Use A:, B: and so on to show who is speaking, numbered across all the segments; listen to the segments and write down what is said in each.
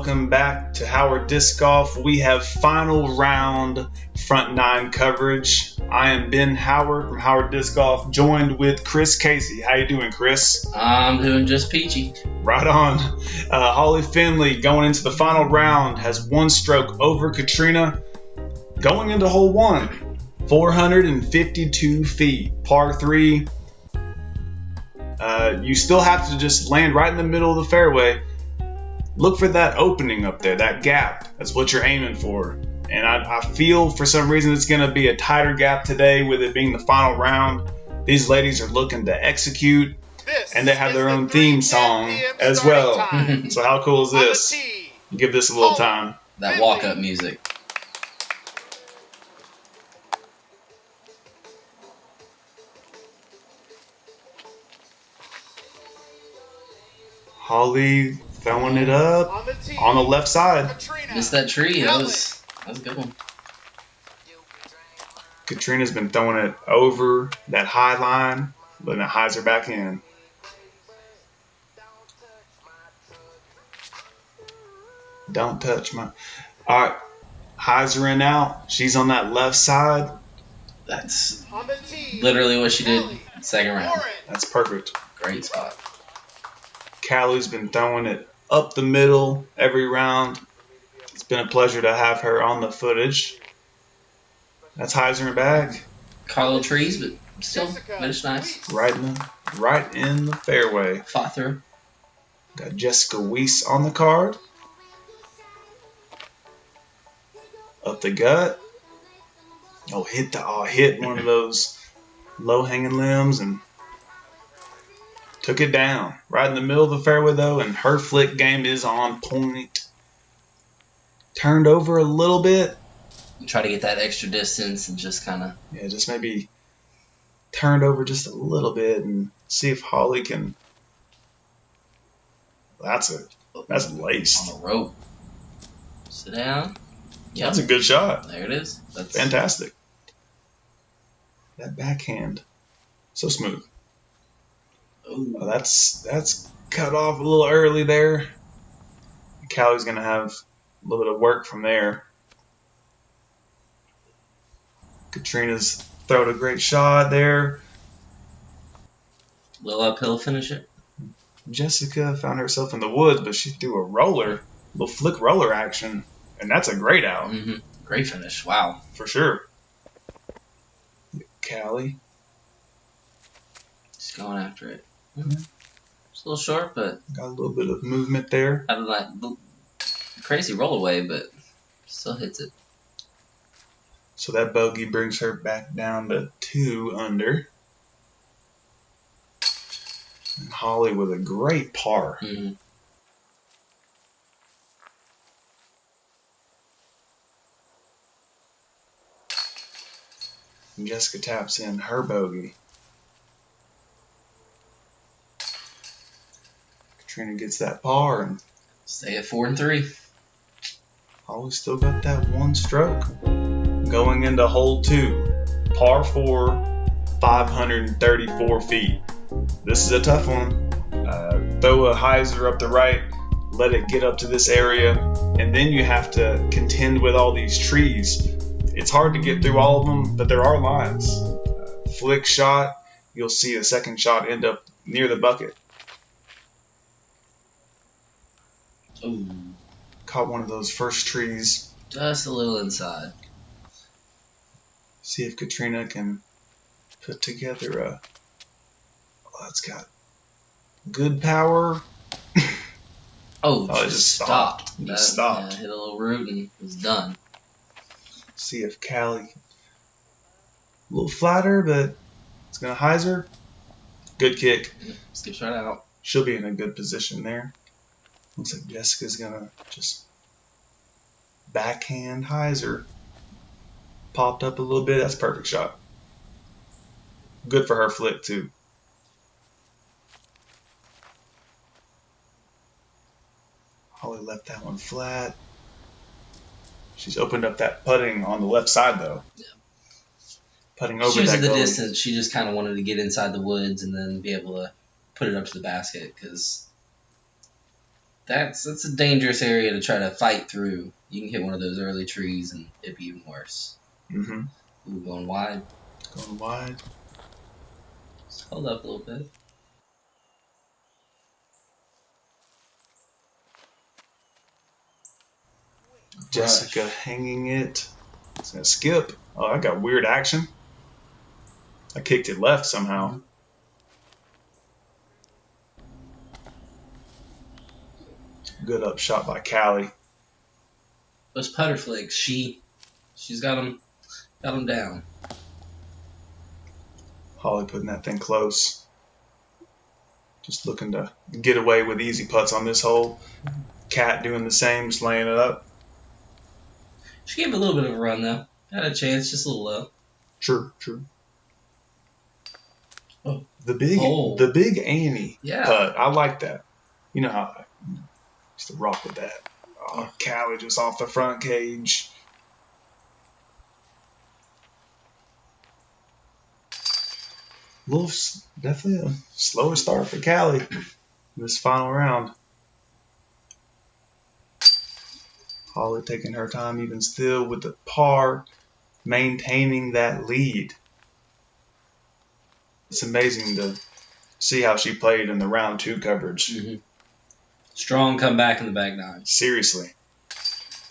A: welcome back to Howard Disc Golf. We have final round front nine coverage. I am Ben Howard from Howard Disc Golf, joined with Chris Casey. How you doing, Chris?
B: I'm doing just peachy.
A: Right on. Holly Finley going into the final round has one stroke over Katrina. Going into hole one, 452 feet, par 3. You still have to just land right in the middle of the fairway. Look for that opening up there, that gap. That's what you're aiming for. And I feel for some reason it's going to be a tighter gap today with it being the final round. These ladies are looking to execute, and they have their own theme song as well. So how cool is this? Give this a little time.
B: That walk-up music.
A: Holly throwing it up on the left side.
B: Missed that tree. That was a good one.
A: Katrina's been throwing it over that high line, but it highs her back in. Don't touch my... All right, highs her in out. She's on that left side.
B: That's literally what she did second round.
A: That's perfect.
B: Great spot.
A: Callie's been throwing it up the middle every round. It's been a pleasure to have her on the footage. That's highs in her bag.
B: Caught little trees, but still finished nice.
A: Right in the fairway.
B: Fought through.
A: Got Jessica Weese on the card. Up the gut. Hit one of those low-hanging limbs and took it down. Right in the middle of the fairway, though, and her flick game is on point. Turned over a little bit.
B: Try to get that extra distance and just kind of...
A: Yeah, just maybe turned over just a little bit and see if Holly can... That's laced.
B: On the rope. Sit down.
A: Yep. That's a good shot.
B: There it is. That's
A: fantastic. That backhand. So smooth. Oh, that's cut off a little early there. Callie's going to have a little bit of work from there. Katrina's thrown a great shot there.
B: Little uphill finish it.
A: Jessica found herself in the woods, but she threw a little flick roller action, and that's a great out.
B: Mm-hmm. Great finish. Wow.
A: For sure. Callie.
B: Just going after it. Mm-hmm. It's a little short, but...
A: Got a little bit of movement there.
B: Had a crazy roll away, but still hits it.
A: So that bogey brings her back down to 2 under. And Holly with a great par.
B: Mm-hmm.
A: And Jessica taps in her bogey. Katrina gets that par and
B: stay at 4 and 3.
A: Holly still got that one stroke. Going into hole 2, par 4, 534 feet. This is a tough one. Throw a hyzer up the right, let it get up to this area, and then you have to contend with all these trees. It's hard to get through all of them, but there are lines. Flick shot, you'll see the second shot end up near the bucket.
B: Ooh.
A: Caught one of those first trees.
B: Just a little inside.
A: See if Katrina can put together a... Oh, it's got good power.
B: It just stopped.
A: It just stopped.
B: Yeah, hit a little root and was done.
A: See if Callie... A little flatter, but it's going to hyzer. Good kick.
B: Skips right out.
A: She'll be in a good position there. Looks like Jessica's going to just backhand hyzer. Popped up a little bit. That's a perfect shot. Good for her flick, too. Holly left that one flat. She's opened up that putting on the left side, though.
B: Yeah.
A: Putting over
B: she was
A: that
B: at the
A: goal.
B: distance. She just kind of wanted to get inside the woods and then be able to put it up to the basket because That's a dangerous area to try to fight through. You can hit one of those early trees and it'd be even worse.
A: Mm-hmm.
B: Ooh, going wide.
A: Going wide.
B: Just hold up a little bit.
A: Jessica hanging it. It's gonna skip. Oh, I got weird action. I kicked it left somehow.
B: Mm-hmm.
A: Good up shot by Callie.
B: Those putter flicks, she's got them down.
A: Holly putting that thing close. Just looking to get away with easy putts on this hole. Cat doing the same, just laying it up.
B: She gave a little bit of a run though. Had a chance, just a little low.
A: True.
B: Oh.
A: The big Annie putt. I like that. You know how I used to rock with that. Oh, Callie just off the front cage. Definitely a slower start for Callie in this final round. Holly taking her time even still with the par, maintaining that lead. It's amazing to see how she played in the round 2 coverage.
B: Mm-hmm. Strong comeback in the back nine.
A: Seriously.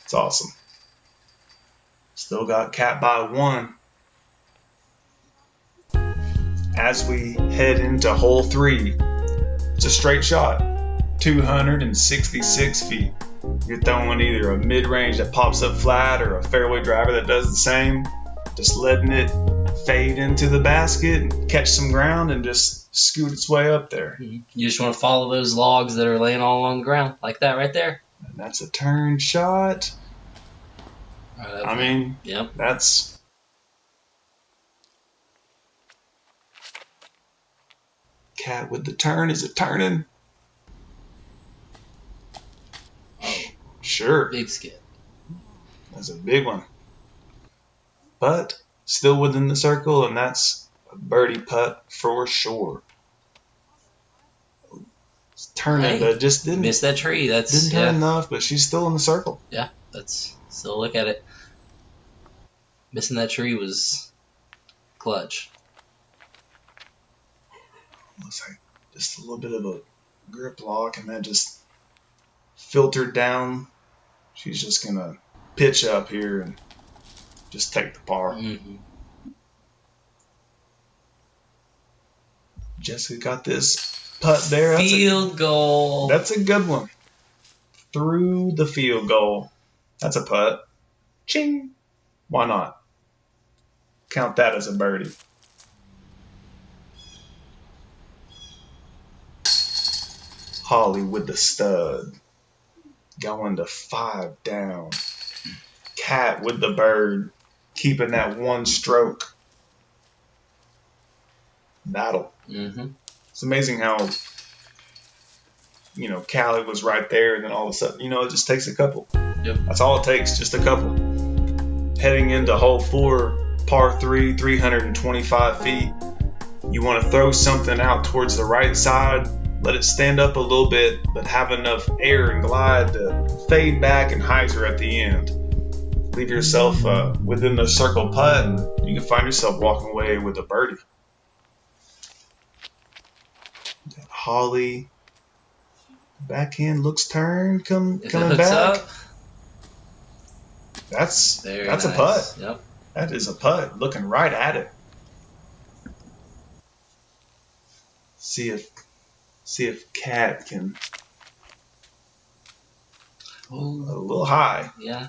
A: It's awesome. Still got Cat by 1. As we head into hole 3, it's a straight shot. 266 feet. You're throwing either a mid-range that pops up flat or a fairway driver that does the same. Just letting it fade into the basket, catch some ground, and just scoot its way up there.
B: You just want to follow those logs that are laying all along the ground, like that right there.
A: And that's a turn shot.
B: Yep.
A: That's... Cat with the turn. Is it turning? Sure.
B: Big skip.
A: That's a big one. But still within the circle, and that's a birdie putt for sure. It's turning, but just didn't
B: miss that tree.
A: Didn't turn enough, but she's still in the circle.
B: Yeah, that's still look at it. Missing that tree was clutch.
A: Looks like just a little bit of a grip lock, and that just filtered down. She's just gonna pitch up here and just take the par.
B: Mm-hmm.
A: Jessica got this putt there.
B: Field goal.
A: That's a good one. Through the field goal. That's a putt. Ching. Why not? Count that as a birdie. Holly with the stud. Going to 5 down. Cat with the bird. Keeping that one stroke. Battle.
B: Mm-hmm.
A: It's amazing how, Callie was right there, and then all of a sudden, it just takes a couple.
B: Yep.
A: That's all it takes, just a couple. Heading into hole 4, par 3, 325 feet. You want to throw something out towards the right side, let it stand up a little bit, but have enough air and glide to fade back and hyzer at the end. Leave yourself within the circle putt, and you can find yourself walking away with a birdie. Holly, backhand looks turned, coming back.
B: Up,
A: That's
B: nice.
A: A putt.
B: Yep.
A: That is a putt. Looking right at it. See if Cat can.
B: Ooh.
A: A little high.
B: Yeah.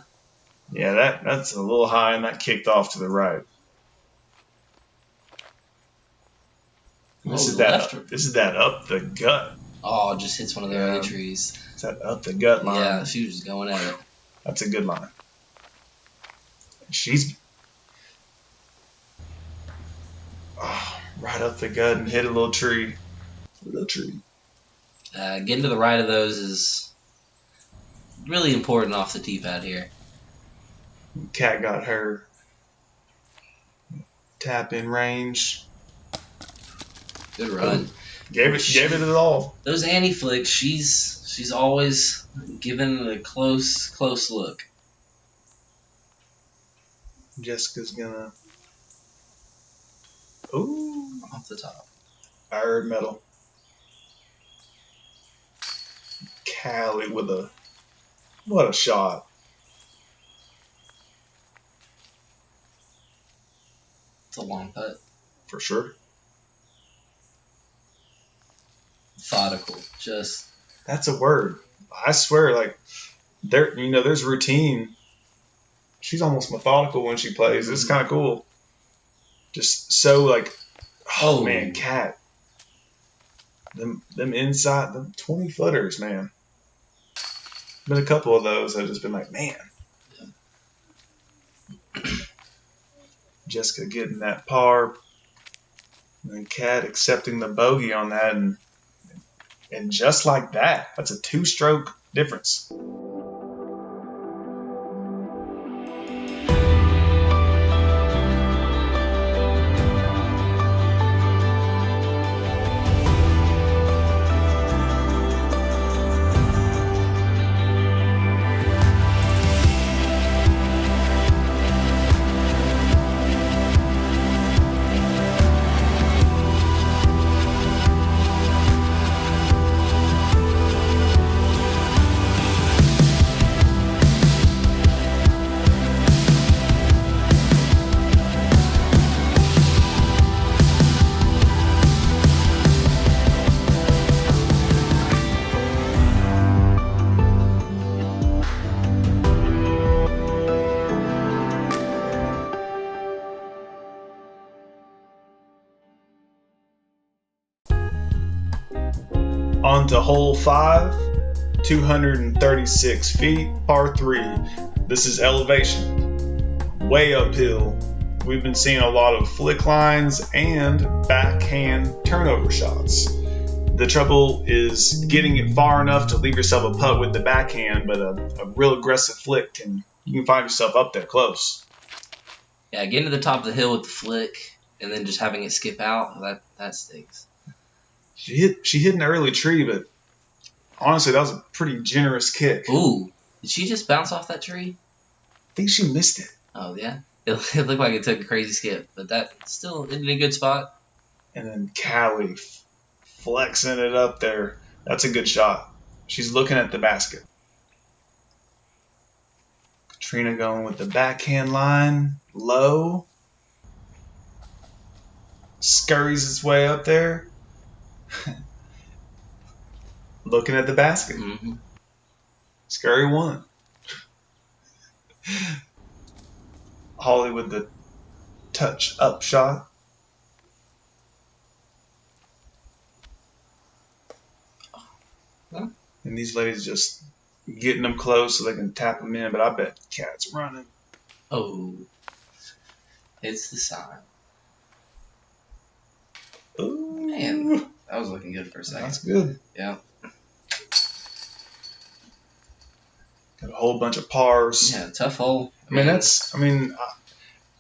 A: Yeah, that's a little high, and that kicked off to the right. This is that up the gut.
B: Oh, just hits one of the early trees.
A: It's that up the gut line.
B: Yeah, she was just going at it.
A: That's a good line. She's right up the gut and hit a little tree.
B: Getting to the right of those is really important off the tee pad here.
A: Cat got her tap in range.
B: Good run.
A: Gave it all.
B: Those Annie flicks, she's always given it a close look.
A: Jessica's gonna. Ooh.
B: Off the top.
A: Iron metal. Callie with what a shot.
B: It's a long putt.
A: For sure.
B: Methodical. Just.
A: That's a word. I swear, like, there's routine. She's almost methodical when she plays. It's kind of cool. Just so, like, oh man, Cat. Them inside, them 20-footers, man. Been a couple of those I've just been like, man. Yeah. Jessica getting that par. And then Cat accepting the bogey on that. And just like that, that's a 2-stroke difference. On to hole 5, 236 feet, par 3. This is elevation, way uphill. We've been seeing a lot of flick lines and backhand turnover shots. The trouble is getting it far enough to leave yourself a putt with the backhand, but a real aggressive flick, and you can find yourself up there close.
B: Yeah, getting to the top of the hill with the flick and then just having it skip out, that stinks.
A: She hit an early tree, but honestly, that was a pretty generous kick.
B: Ooh, did she just bounce off that tree?
A: I think she missed it.
B: Oh, yeah. It looked like it took a crazy skip, but that still in a good spot.
A: And then Callie flexing it up there. That's a good shot. She's looking at the basket. Katrina going with the backhand line, low. Scurries its way up there. Looking at the basket.
B: Mm-hmm.
A: Scurry won. Holly with the touch up shot.
B: Huh?
A: And these ladies just getting them close so they can tap them in, but I bet Cat's running.
B: Oh, it's the sign.
A: Ooh.
B: Man, that was looking good for a second.
A: That's good.
B: Yeah.
A: Got a whole bunch of pars.
B: Yeah, tough hole.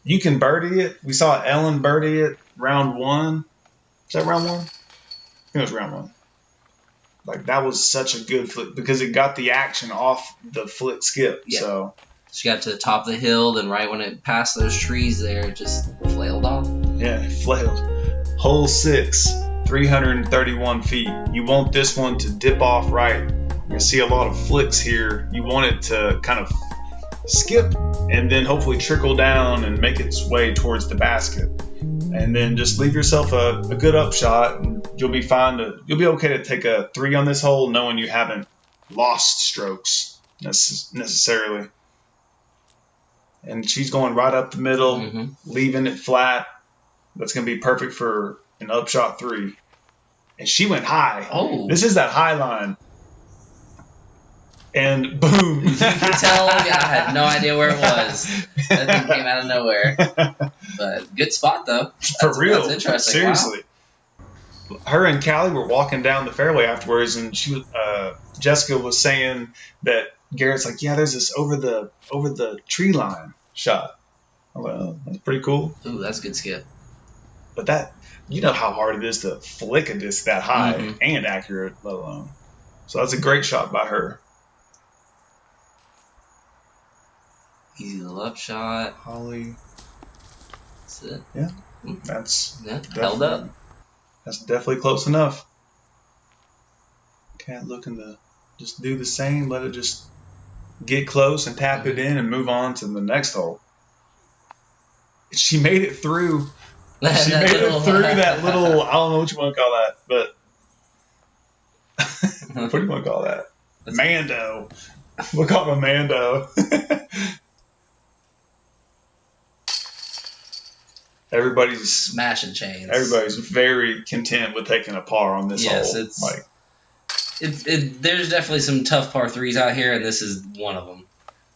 A: You can birdie it. We saw Ellen birdie it round 1. Is that round 1? I think it was round 1. Like, that was such a good flick because it got the action off the flick skip.
B: Yeah.
A: So
B: she got to the top of the hill, then right when it passed those trees there, it just flailed off.
A: yeah, it flailed. Hole 6, 331 feet. You want this one to dip off right. You're going to see a lot of flicks here. You want it to kind of skip and then hopefully trickle down and make its way towards the basket. And then just leave yourself a good upshot and you'll be fine. You'll be okay to take a 3 on this hole knowing you haven't lost strokes necessarily. And she's going right up the middle, leaving it flat. That's going to be perfect for an upshot 3. And she went high.
B: Oh.
A: This is that high line. And boom.
B: You can tell I had no idea where it was. That thing came out of nowhere. But good spot, though.
A: For real.
B: That's interesting.
A: Seriously. Wow. Her and Callie were walking down the fairway afterwards, and Jessica was saying that Garrett's like, yeah, there's this over the tree line shot. I'm like, oh, that's pretty cool.
B: Ooh, that's a good skip.
A: But that, you know how hard it is to flick a disc that high and accurate, let alone. So that's a great shot by her.
B: Easy little up shot.
A: Holly.
B: That's it.
A: Yeah. That's
B: held up.
A: That's definitely close enough. Cat looking to just do the same. Let it just get close and tap it in and move on to the next hole. She made it through. She made it through that little, I don't know what you want to call that, but what do you want to call that? Mando. We'll call him a Mando. Everybody's
B: smashing chains.
A: Everybody's very content with taking a par on this hole.
B: Yes, there's definitely some tough par threes out here, and this is one of them.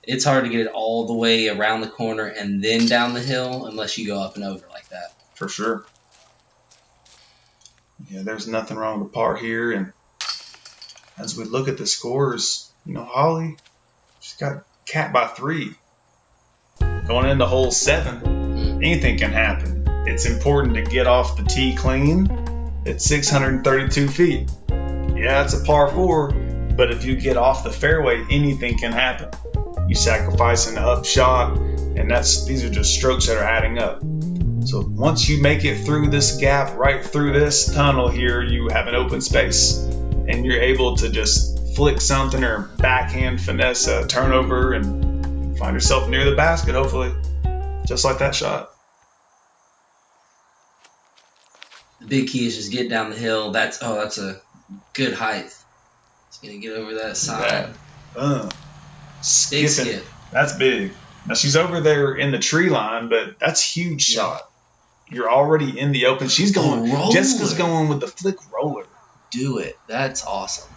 B: It's hard to get it all the way around the corner and then down the hill unless you go up and over like that.
A: For sure. Yeah, there's nothing wrong with par here, and as we look at the scores, you know, Holly, she's got Cat by 3. Going into hole 7, anything can happen. It's important to get off the tee clean. It's 632 feet. Yeah, it's a par 4, but if you get off the fairway, anything can happen. You sacrifice an up shot, and these are just strokes that are adding up. So once you make it through this gap, right through this tunnel here, you have an open space, and you're able to just flick something or backhand finesse a turnover and find yourself near the basket, hopefully, just like that shot.
B: The big key is just get down the hill. That's a good height. It's gonna get over that side.
A: Big skip. That's big. Now she's over there in the tree line, but that's huge shot. You're already in the open. She's going. Jessica's going with the flick roller.
B: Do it. That's awesome.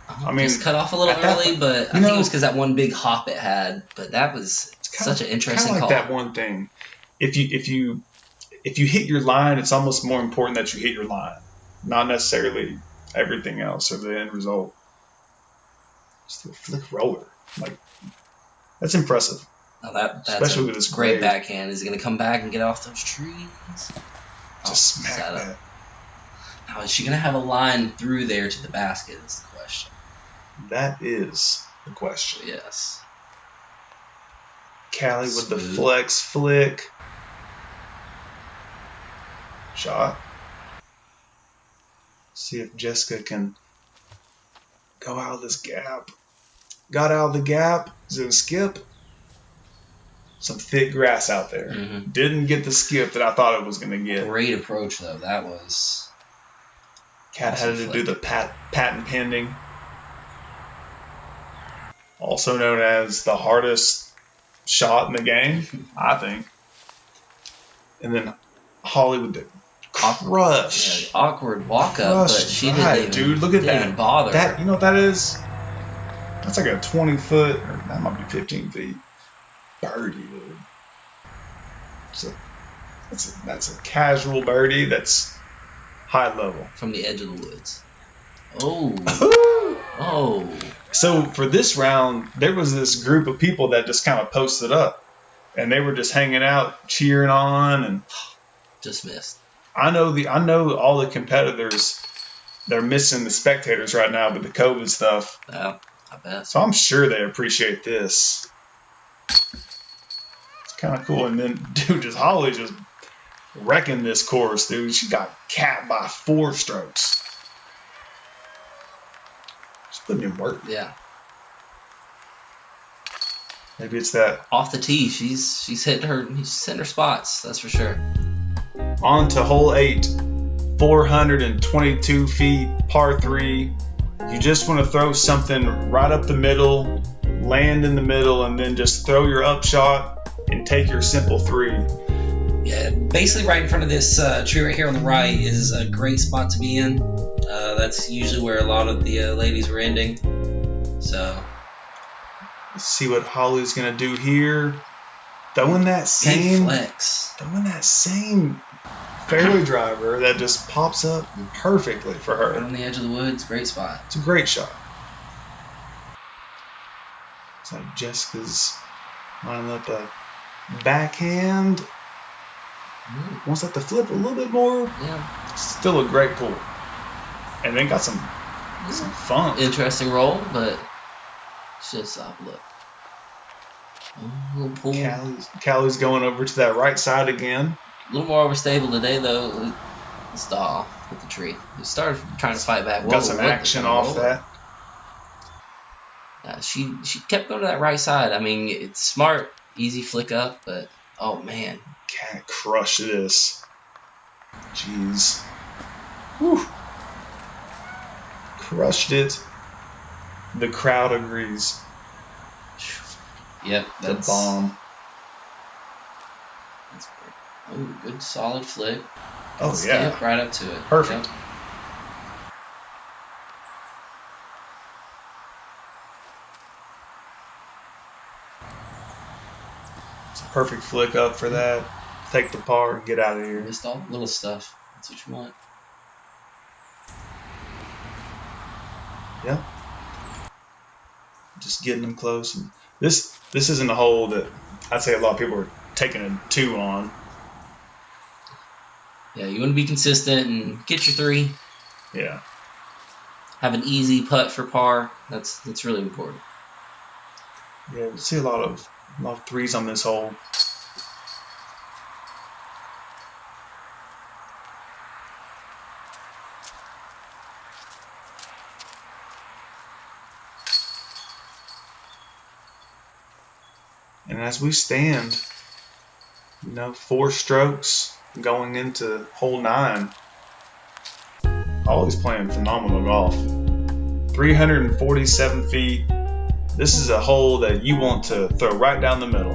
A: I mean,
B: just cut off a little early, but I think it was because that one big hop it had. But that was such an interesting call.
A: That one thing. If you hit your line, it's almost more important that you hit your line, not necessarily everything else or the end result. Just a flick roller, like that's impressive.
B: Now that's
A: especially with this
B: great backhand. Is he going to come back and get off those trees?
A: Just smack that.
B: Now is she going to have a line through there to the basket? Is the question.
A: That is the question.
B: Yes.
A: Callie with the flex flick. Shot. See if Jessica can go out of this gap. Got out of the gap. Is it a skip? Some thick grass out there. Mm-hmm. Didn't get the skip that I thought it was going to get.
B: Great approach, though. That was...
A: Cat had to do the patent pending. Also known as the hardest shot in the game, I think. And then Holly with the crush.
B: Yeah, awkward walk up, but she didn't even,
A: look at that.
B: Even bother.
A: That, you know what that is? That's like a 20 foot, or that might be 15 feet. Birdie, dude. That's a casual birdie that's high level.
B: From the edge of the woods. Oh. Oh.
A: So for this round, there was this group of people that just kind of posted up. And they were just hanging out, cheering on, and
B: just missed.
A: I know all the competitors. They're missing the spectators right now with the COVID stuff.
B: Yeah, I bet.
A: So I'm sure they appreciate this. It's kind of cool. And then, dude, Holly just wrecking this course, dude. She got capped by 4 strokes. She's putting in work.
B: Yeah.
A: Maybe it's that
B: off the tee. She's hitting her spots. That's for sure.
A: On to hole 8, 422 feet, par 3. You just want to throw something right up the middle, land in the middle, and then just throw your up shot and take your simple 3.
B: Yeah, basically right in front of this tree right here on the right is a great spot to be in. That's usually where a lot of the ladies were ending. So.
A: Let's see what Holly's going to do here. Throwing that same fairway driver that just pops up perfectly for her.
B: Right on the edge of the woods, great spot.
A: It's a great shot. It's like Jessica's lining up a backhand. Wants that to flip a little bit more.
B: Yeah.
A: Still a great pull. And then got some funk.
B: Interesting roll, but it's just soft look. Little pull.
A: Callie's going over to that right side again.
B: A little more overstable today, though. Stall with the tree. He started trying to fight back.
A: Got some action off that.
B: She kept going to that right side. I mean, it's smart, easy flick up, but oh man.
A: Can't crush this. Jeez. Whew. Crushed it. The crowd agrees.
B: Yep, that's
A: the bomb.
B: That's great. Oh, good solid flick.
A: Oh yeah.
B: Step right up to it.
A: Perfect.
B: Yep.
A: It's a perfect flick up for that. Take the par and get out of here.
B: Missed all the little stuff. That's what you want.
A: Yeah. Just getting them close. And this isn't a hole that I'd say a lot of people are taking a 2 on.
B: Yeah, you want to be consistent and get your 3.
A: Yeah.
B: Have an easy putt for par. That's really important.
A: Yeah, we see a lot of 3s on this hole. And as we stand, 4 strokes going into hole 9. Holly's playing phenomenal golf. 347 feet. This is a hole that you want to throw right down the middle.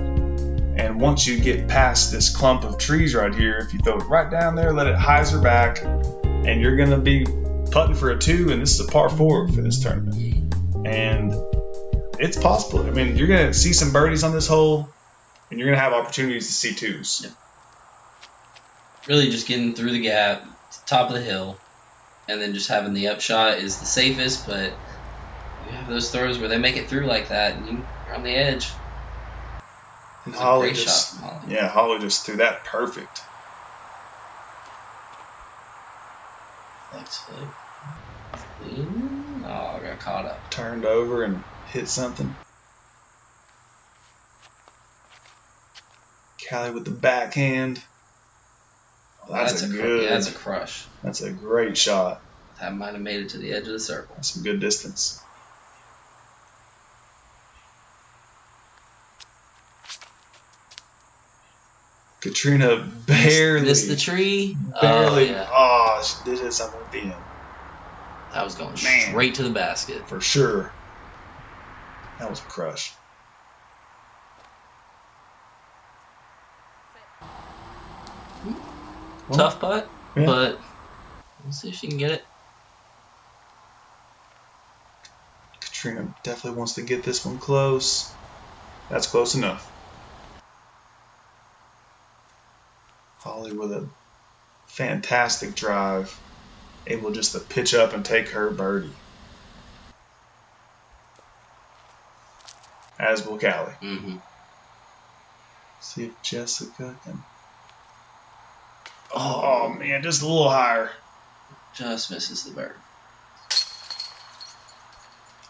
A: And once you get past this clump of trees right here, if you throw it right down there, let it hyzer back, and you're going to be putting for a 2, and this is a par 4 for this tournament. And it's possible. I mean, you're going to see some birdies on this hole, and you're going to have opportunities to see 2s.
B: Yep. Really just getting through the gap, top of the hill, and then just having the upshot is the safest, but you have those throws where they make it through like that, and you're on the edge.
A: And Holly
B: shot
A: just,
B: from Holly.
A: yeah, Holly just threw that perfect.
B: Flex flip. Oh, I got caught up.
A: Turned over and hit something. Callie with the backhand. Oh, that's
B: a crush.
A: That's a great shot.
B: That might have made it to the edge of the circle.
A: That's some good distance. Katrina barely
B: missed the tree.
A: Barely.
B: Oh, yeah.
A: Oh, she did hit something at the end.
B: That was going straight to the basket.
A: For sure. That was a crush.
B: Tough putt,
A: yeah.
B: But we'll see if she can get it.
A: Katrina definitely wants to get this one close. That's close enough. Holly with a fantastic drive, able just to pitch up and take her birdie. As will Callie.
B: Mm-hmm.
A: See if Jessica can. Oh man, just a little higher.
B: Just misses the bird.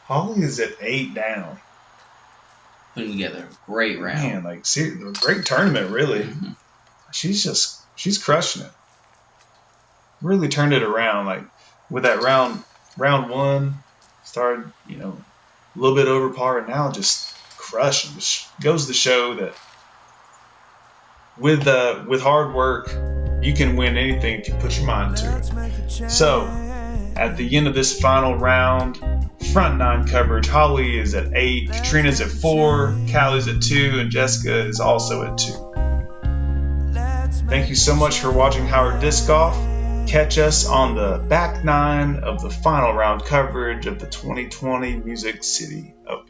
A: Holly is at 8 down.
B: Putting together a great round.
A: Man, like seriously, a great tournament, really.
B: Mm-hmm.
A: She's crushing it. Really turned it around. Like with that round 1, started a little bit over par, and now just crushing. Just goes to show that with hard work, you can win anything if you put your mind to it. So, at the end of this final round, front 9 coverage, Holly is at 8, Katrina's at 4, Callie's at 2, and Jessica is also at 2. Thank you so much for watching Howard Disc Golf. Catch us on the back 9 of the final round coverage of the 2020 Music City Open.